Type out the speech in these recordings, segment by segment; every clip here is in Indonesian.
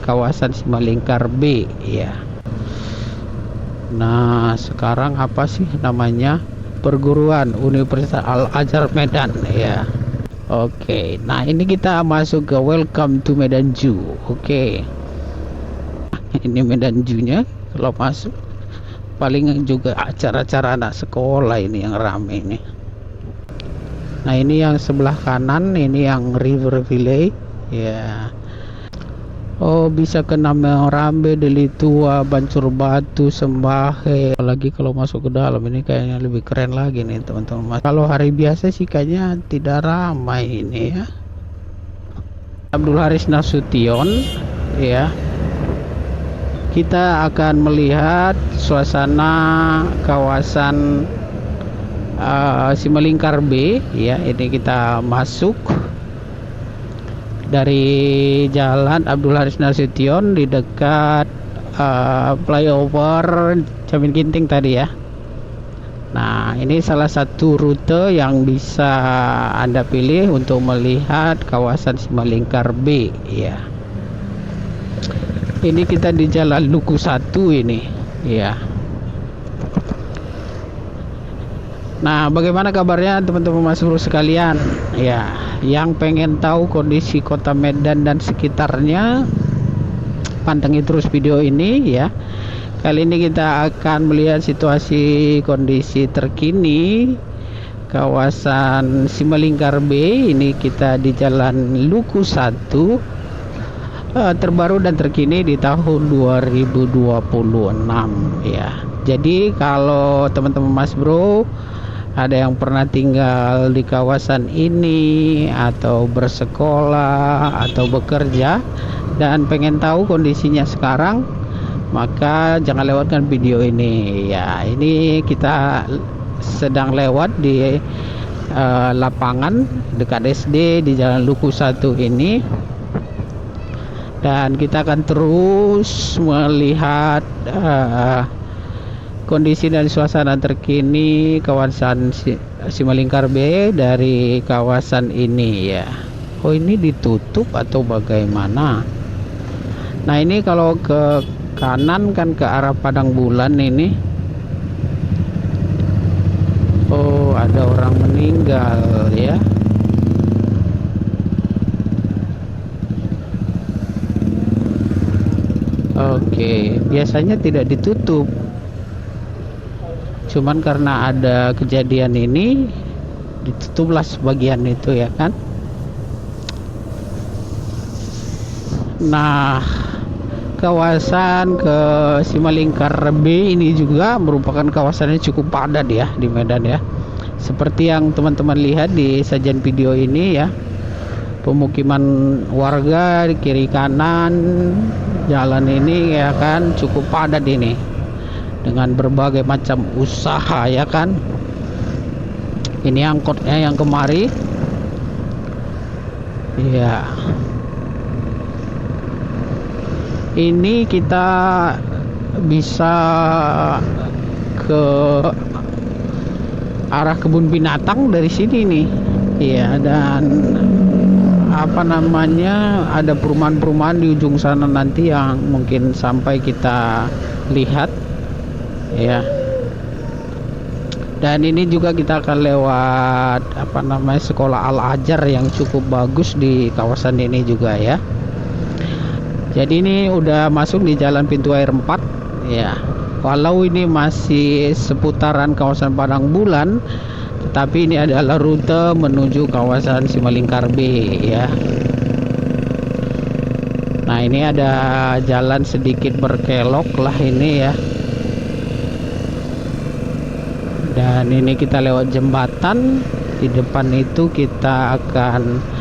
kawasan Simalingkar B ya. Nah, sekarang apa sih namanya? Perguruan Universitas Al-Azhar Medan ya. Oke, nah ini kita masuk ke Welcome to Medan Zoo. Oke. Ini Medan Zoo-nya. Kalau masuk paling juga acara-acara anak sekolah ini yang rame ini. Nah, ini yang sebelah kanan, ini yang River Village ya. Oh, bisa ke Name-Rambe, Deli Tua, Bancur Batu, Sembahe. Apalagi kalau masuk ke dalam ini kayaknya lebih keren lagi nih teman-teman. Kalau hari biasa sih kayaknya tidak ramai ini ya. Abdul Haris Nasution ya. Kita akan melihat suasana kawasan Simalingkar B ya. Ini kita masuk dari Jalan Abdul Haris Nasution di dekat flyover Jamin Ginting tadi ya. Nah, ini salah satu rute yang bisa Anda pilih untuk melihat kawasan Simalingkar B ya. Ini kita di Jalan Luku 1 ini ya. Nah, bagaimana kabarnya teman-teman Mas Bro sekalian ya, yang pengen tahu kondisi kota Medan dan sekitarnya, pantengin terus video ini ya. Kali ini kita akan melihat situasi kondisi terkini kawasan Simalingkar B. Ini kita di Jalan Luku 1, terbaru dan terkini di tahun 2026 ya. Jadi kalau teman-teman Mas Bro ada yang pernah tinggal di kawasan ini atau bersekolah atau bekerja dan pengen tahu kondisinya sekarang, maka jangan lewatkan video ini ya. Ini kita sedang lewat di lapangan dekat SD di Jalan Luku 1 ini, dan kita akan terus melihat kondisi dan suasana terkini kawasan Simalingkar B dari kawasan ini ya. Oh, ini ditutup atau bagaimana? Nah, ini kalau ke kanan kan ke arah Padang Bulan ini. Oh, ada orang meninggal ya. Oke, biasanya tidak ditutup. Cuman karena ada kejadian ini ditutuplah sebagian itu ya kan. Nah, kawasan ke Simalingkar B ini juga merupakan kawasannya cukup padat ya di Medan ya. Seperti yang teman-teman lihat di sajian video ini ya. Pemukiman warga di kiri kanan jalan ini ya kan, cukup padat ini dengan berbagai macam usaha ya kan. Ini angkotnya yang kemari ya. Ini kita bisa ke arah kebun binatang dari sini nih ya. Dan apa namanya, ada perumahan-perumahan di ujung sana nanti yang mungkin sampai kita lihat ya. Dan ini juga kita akan lewat apa namanya, sekolah Al-Azhar yang cukup bagus di kawasan ini juga ya. Jadi ini udah masuk di jalan pintu air 4 ya. Walau ini masih seputaran kawasan Padang Bulan, tetapi ini adalah rute menuju kawasan Simalingkar B ya. Nah, ini ada jalan sedikit berkelok lah ini ya. Dan ini kita lewat jembatan. Di depan itu kita akan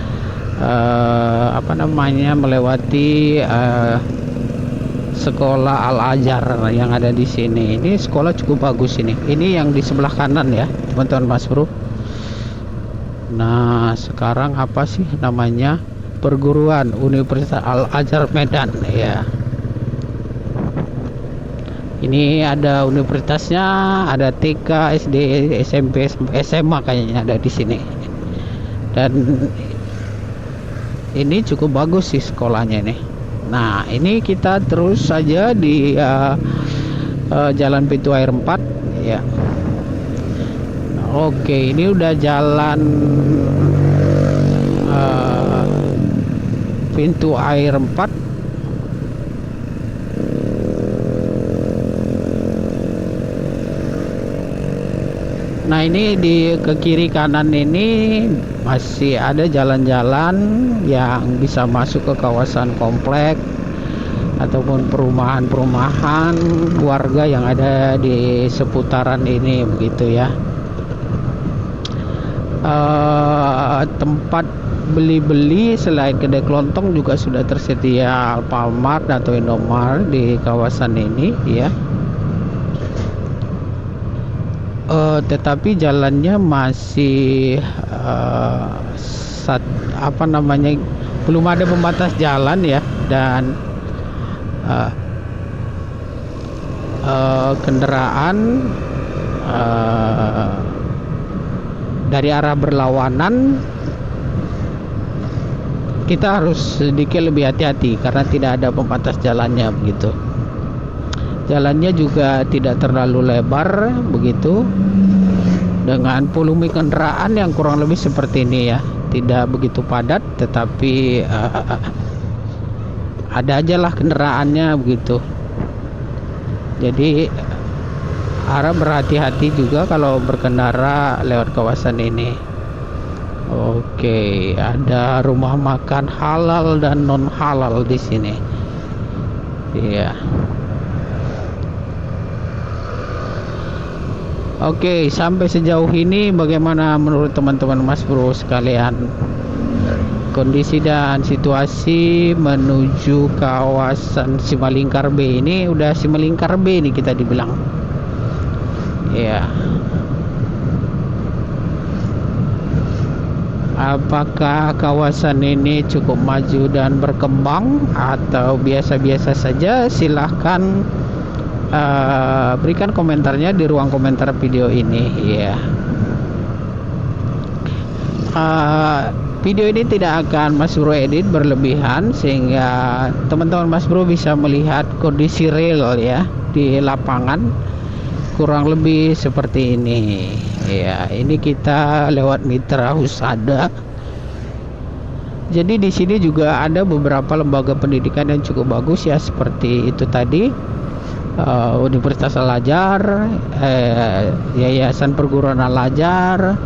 apa namanya, melewati sekolah Al-Azhar yang ada di sini. Ini sekolah cukup bagus ini. Ini yang di sebelah kanan ya, teman-teman Mas Bro. Nah, sekarang apa sih namanya? Perguruan Universitas Al-Azhar Medan ya. Ini ada universitasnya, ada TK, SD, SMP, SMA kayaknya ada di sini. Dan ini cukup bagus sih sekolahnya ini. Nah, ini kita terus saja di Jalan Pintu Air 4 ya. Oke, ini udah jalan Pintu Air 4. Nah, ini di ke kiri kanan ini masih ada jalan-jalan yang bisa masuk ke kawasan komplek ataupun perumahan-perumahan warga yang ada di seputaran ini, begitu ya. Tempat beli-beli selain kedai kelontong juga sudah tersedia Alfamart atau Indomaret di kawasan ini ya. Tetapi jalannya masih belum ada pembatas jalan ya, dan kendaraan dari arah berlawanan kita harus sedikit lebih hati-hati karena tidak ada pembatas jalannya begitu. Jalannya juga tidak terlalu lebar begitu, dengan volume kendaraan yang kurang lebih seperti ini ya, tidak begitu padat tetapi ada aja lah kendaraannya begitu. Jadi harap berhati-hati juga kalau berkendara lewat kawasan ini. Oke, ada rumah makan halal dan non halal di sini. Iya. Oke, sampai sejauh ini bagaimana menurut teman-teman Mas Bro sekalian? Kondisi dan situasi menuju kawasan Simalingkar B ini, udah Simalingkar B ini kita dibilang. Ya. Apakah kawasan ini cukup maju dan berkembang atau biasa-biasa saja? Silahkan berikan komentarnya di ruang komentar video ini ya. Video ini tidak akan Mas Bro edit berlebihan sehingga teman-teman Mas Bro bisa melihat kondisi real ya di lapangan, kurang lebih seperti ini ya. Ini kita lewat Mitra Husada. Jadi di sini juga ada beberapa lembaga pendidikan yang cukup bagus ya, seperti itu tadi. Universitas Al-Azhar, Yayasan Perguruan Al-Azhar,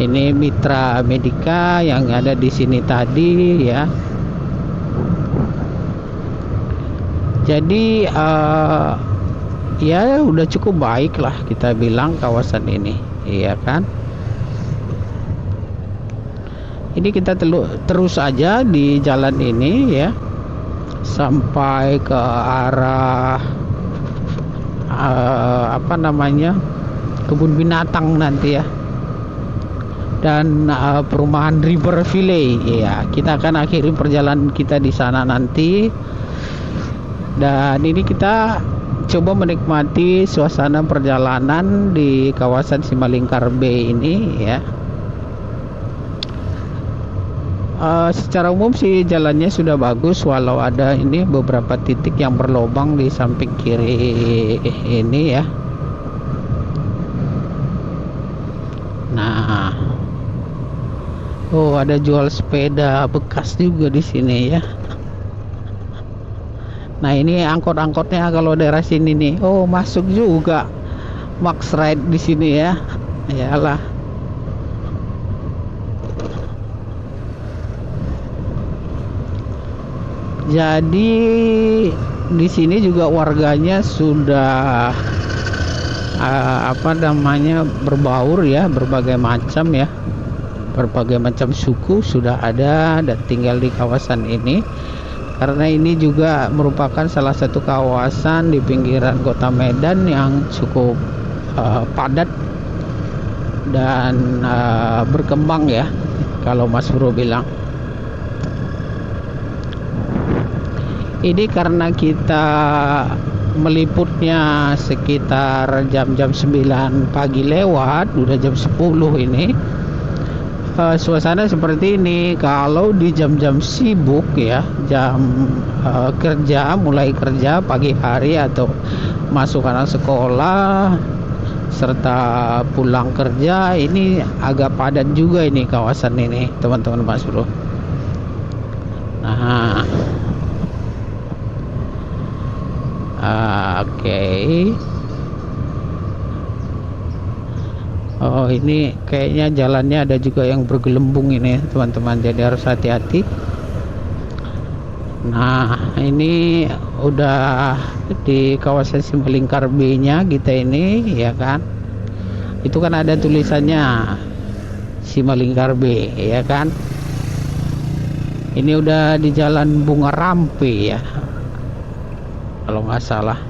ini Mitra Medika yang ada di sini tadi ya. Jadi ya udah cukup baik lah kita bilang kawasan ini, iya kan? Ini kita terus aja di jalan ini ya sampai ke arah kebun binatang nanti ya, dan perumahan River Valley ya. Kita akan akhiri perjalanan kita di sana nanti, dan ini kita coba menikmati suasana perjalanan di kawasan Simalingkar B ini ya. Secara umum sih jalannya sudah bagus, walau ada ini beberapa titik yang berlobang di samping kiri ini ya. Nah, oh ada jual sepeda bekas juga di sini ya. Nah, ini angkot-angkotnya kalau daerah sini nih. Oh, masuk juga Max Ride di sini ya. Yalah. Jadi di sini juga warganya sudah berbaur ya, berbagai macam ya, berbagai macam suku sudah ada dan tinggal di kawasan ini, karena ini juga merupakan salah satu kawasan di pinggiran kota Medan yang cukup padat dan berkembang ya, kalau Mas Bro bilang. Ini karena kita meliputnya sekitar jam-jam 9 pagi lewat, udah jam 10 ini. suasana seperti ini kalau di jam-jam sibuk ya, jam kerja, mulai kerja pagi hari atau masuk anak sekolah serta pulang kerja, ini agak padat juga ini kawasan ini teman-teman Mas Bro. Nah, oke. Oh, ini kayaknya jalannya ada juga yang bergelembung ini teman-teman, jadi harus hati-hati. Nah, ini udah di kawasan Simalingkar B nya kita ini ya kan. Itu kan ada tulisannya Simalingkar B ya kan. Ini udah di Jalan Bunga Rampe ya, kalau nggak salah.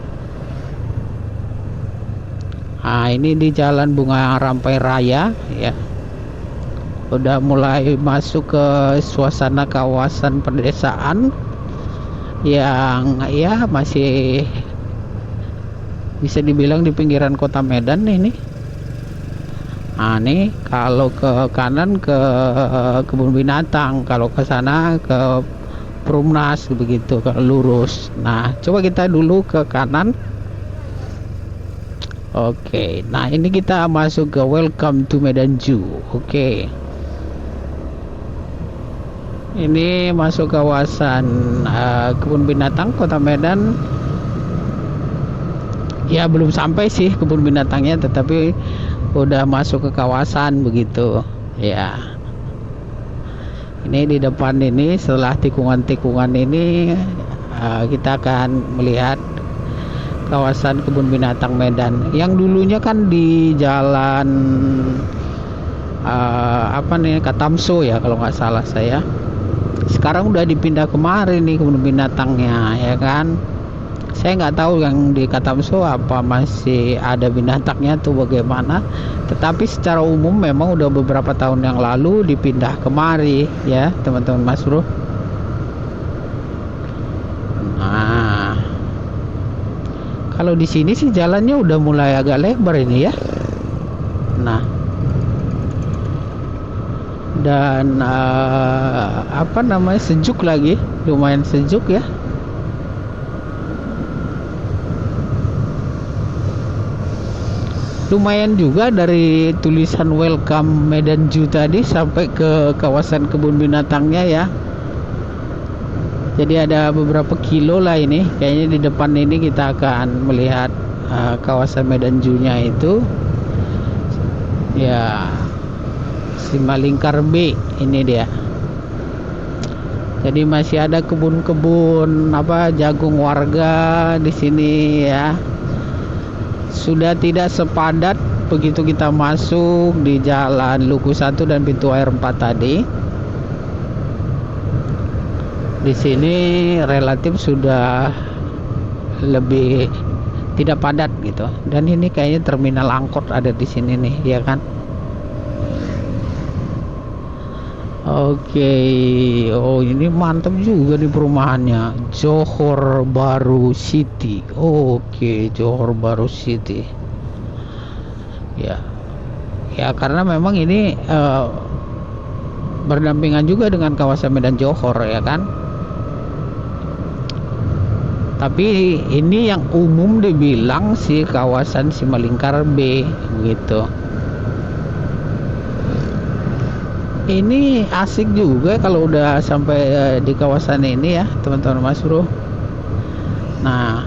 Nah, ini di Jalan Bunga Rampai Raya ya. Udah mulai masuk ke suasana kawasan pedesaan yang ya masih bisa dibilang di pinggiran kota Medan ini. Nah, nih kalau ke kanan ke kebun binatang, kalau ke sana ke Perumnas begitu, kalau lurus. Nah, coba kita dulu ke kanan. Oke, nah ini kita masuk ke Welcome to Medan Zoo. Oke. Ini masuk kawasan kebun binatang Kota Medan. Ya belum sampai sih kebun binatangnya, tetapi udah masuk ke kawasan begitu. Ya. Ini di depan ini, setelah tikungan-tikungan ini kita akan melihat kawasan kebun binatang Medan. Yang dulunya kan di jalan apa nih, Katamso ya kalau nggak salah saya. Sekarang udah dipindah kemarin nih kebun binatangnya ya kan. Saya nggak tahu yang di Katamso apa masih ada binatangnya tuh bagaimana, tetapi secara umum memang udah beberapa tahun yang lalu dipindah kemari ya teman-teman Mas Bro. Nah, kalau di sini sih jalannya udah mulai agak lebar ini ya. Nah, dan apa namanya, sejuk lagi, lumayan sejuk ya. Lumayan juga dari tulisan Welcome Medan Zoo tadi sampai ke kawasan kebun binatangnya ya. Jadi ada beberapa kilo lah ini. Kayaknya di depan ini kita akan melihat kawasan Medan Zoo-nya itu. Ya, Simalingkar B ini dia. Jadi masih ada kebun-kebun apa jagung warga di sini ya. Sudah tidak sepadat begitu kita masuk di jalan Luku 1 dan pintu air 4 tadi. Di sini relatif sudah lebih tidak padat gitu. Dan ini kayaknya terminal angkot ada di sini nih, ya kan? Oke. Oh, ini mantap juga di perumahannya. Johor Bahru City. Oke, Johor Bahru City. Ya. Ya, karena memang ini berdampingan juga dengan kawasan Medan Johor ya kan. Tapi ini yang umum dibilang si kawasan Simalingkar B gitu. Ini asik juga kalau udah sampai di kawasan ini ya teman-teman Mas Bro. Nah,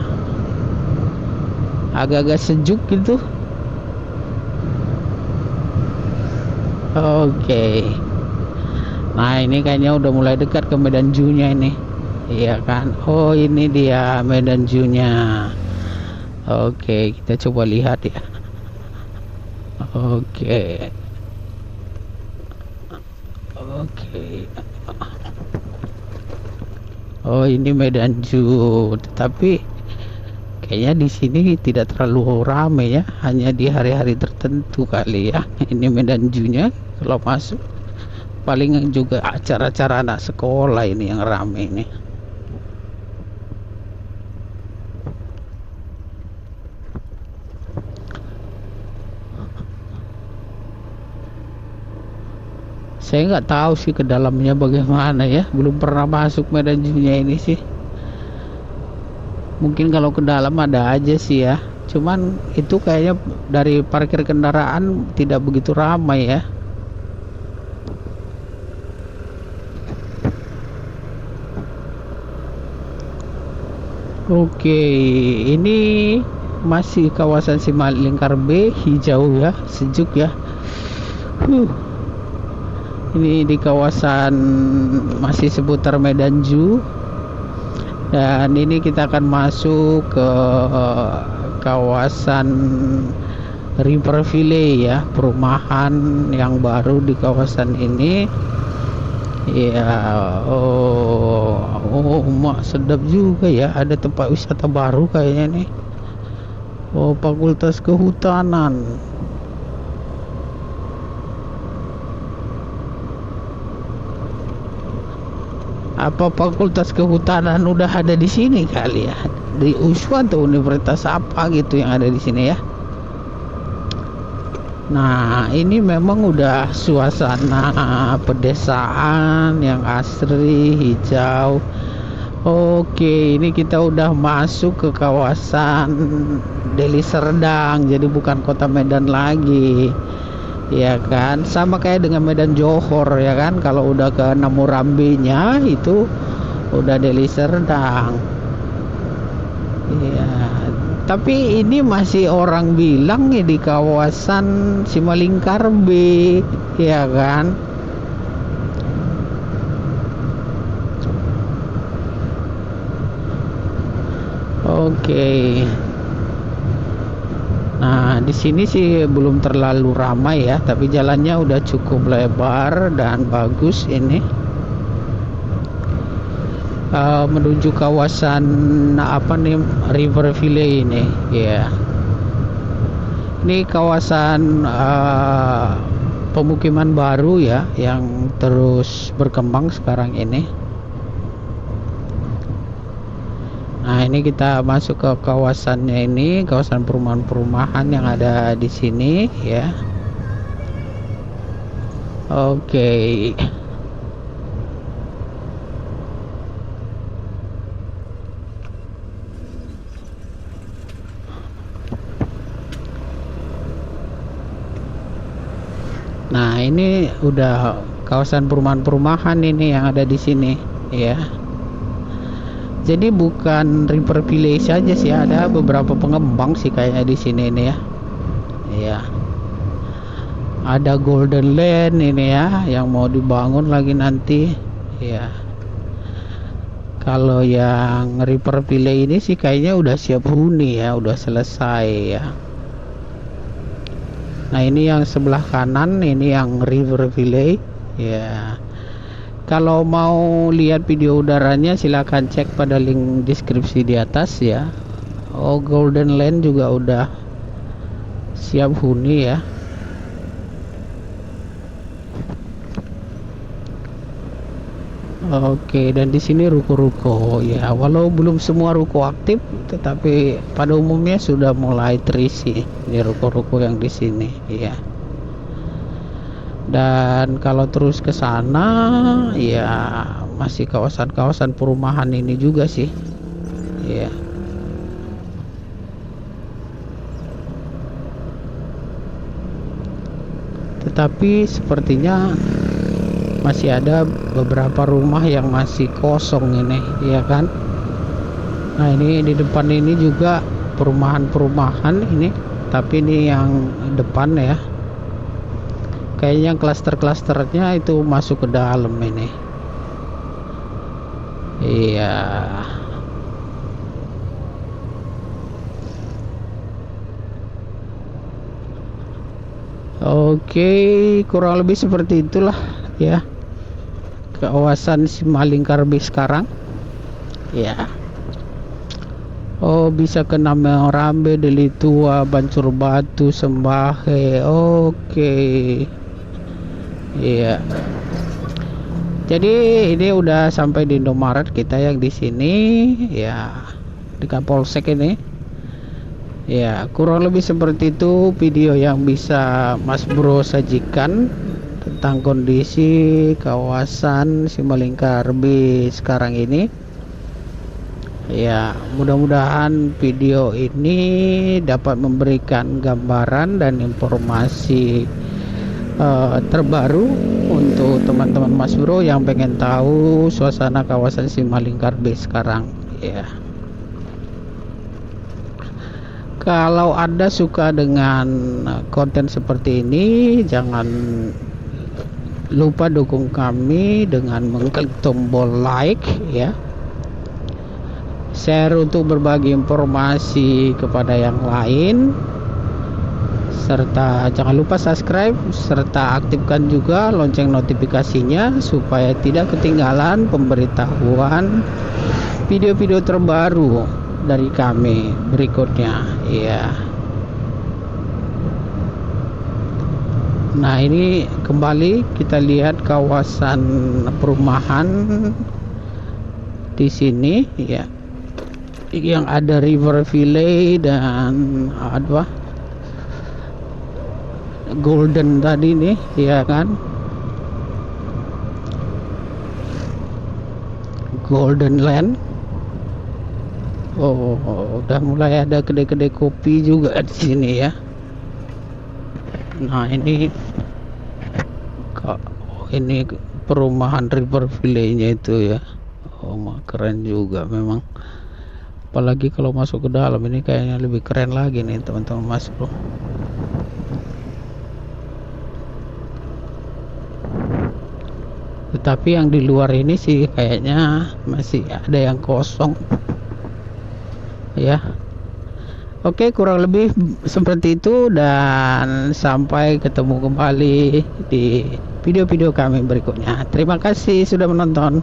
agak-agak sejuk gitu. Oke. Nah, ini kayaknya udah mulai dekat ke Medan Zoo-nya ini. Iya kan? Oh, ini dia Medan Zoo-nya. Oke, kita coba lihat ya. Oke. Oke. Oh, ini Medan Zoo, tetapi kayaknya di sini tidak terlalu ramai ya, hanya di hari-hari tertentu kali ya. Ini Medan Zoo-nya, kalau masuk paling juga acara-acara anak sekolah ini yang ramai ini. Saya nggak tahu sih ke dalamnya bagaimana ya, belum pernah masuk Medan Zoo-nya ini sih. Mungkin kalau ke dalam ada aja sih ya, cuman itu kayaknya dari parkir kendaraan tidak begitu ramai ya. Oke, ini masih kawasan Simalingkar B, hijau ya, sejuk ya. Ini di kawasan masih seputar Medan Zoo. Dan ini kita akan masuk ke kawasan Riverville ya, perumahan yang baru di kawasan ini. Ya, mak sedap juga ya, ada tempat wisata baru kayaknya nih. Oh, Fakultas Kehutanan. Apa Fakultas Kehutanan udah ada di sini kali ya? Di USWA atau universitas apa gitu yang ada di sini ya? Nah, ini memang udah suasana pedesaan yang asri, hijau. Oke, ini kita udah masuk ke kawasan Deli Serdang, jadi bukan kota Medan lagi. Ya kan, sama kayak dengan Medan Johor ya kan, kalau udah ke Namurambi-nya itu udah Deli Serdang. Ya, tapi ini masih orang bilang ya di kawasan Simalingkar B, ya kan. Oke. Nah, di sini sih belum terlalu ramai ya, tapi jalannya udah cukup lebar dan bagus ini. Menuju kawasan apa nih, Riverville ini ya. Ini kawasan pemukiman baru ya, yang terus berkembang sekarang ini. Nah, ini kita masuk ke kawasannya ini, kawasan perumahan-perumahan yang ada di sini ya. Oke. Nah, ini udah kawasan perumahan-perumahan ini yang ada di sini ya. Jadi bukan Riverville saja sih, ada beberapa pengembang sih kayaknya di sini ini ya. Iya. Ada Golden Land ini ya, yang mau dibangun lagi nanti. Ya. Kalau yang Riverville ini sih kayaknya udah siap huni ya, udah selesai ya. Nah, ini yang sebelah kanan, ini yang Riverville ya. Kalau mau lihat video udaranya silahkan cek pada link deskripsi di atas ya. Oh, Golden Land juga udah siap huni ya. Oke, dan di sini ruko-ruko ya. Walau belum semua ruko aktif, tetapi pada umumnya sudah mulai terisi di ruko-ruko yang di sini ya. Dan kalau terus ke sana ya masih kawasan-kawasan perumahan ini juga sih ya. Tetapi sepertinya masih ada beberapa rumah yang masih kosong ini ya kan. Nah, ini di depan ini juga perumahan-perumahan ini, tapi ini yang depan ya. Kayaknya klaster-klasternya itu masuk ke dalam ini. Iya. Oke, kurang lebih seperti itulah ya kawasan Simalingkar B sekarang. Ya. Oh, bisa ke Namurambi, Deli Tua, Bancur Batu, Sembahe. Oke. Iya. Jadi ini udah sampai di Indomaret kita yang di sini ya, di Kapolsek ini. Ya, kurang lebih seperti itu video yang bisa Mas Bro sajikan tentang kondisi kawasan Simalingkar B sekarang ini. Ya, mudah-mudahan video ini dapat memberikan gambaran dan informasi terbaru untuk teman-teman Mas Bro yang pengen tahu suasana kawasan Simalingkar B sekarang. Ya, kalau Anda suka dengan konten seperti ini, jangan lupa dukung kami dengan mengklik tombol like ya, share untuk berbagi informasi kepada yang lain, serta jangan lupa subscribe serta aktifkan juga lonceng notifikasinya supaya tidak ketinggalan pemberitahuan video-video terbaru dari kami berikutnya ya. Nah, ini kembali kita lihat kawasan perumahan di sini ya, yang ada River Village dan apa Golden tadi nih ya kan, Golden Land. Oh, udah mulai ada kedai-kedai kopi juga di sini ya. Nah, ini perumahan River Village-nya itu ya. Oh, keren juga memang. Apalagi kalau masuk ke dalam ini kayaknya lebih keren lagi nih teman-teman Mas Bro. Tetapi yang di luar ini sih kayaknya masih ada yang kosong ya. Oke, kurang lebih seperti itu, dan sampai ketemu kembali di video-video kami berikutnya. Terima kasih sudah menonton.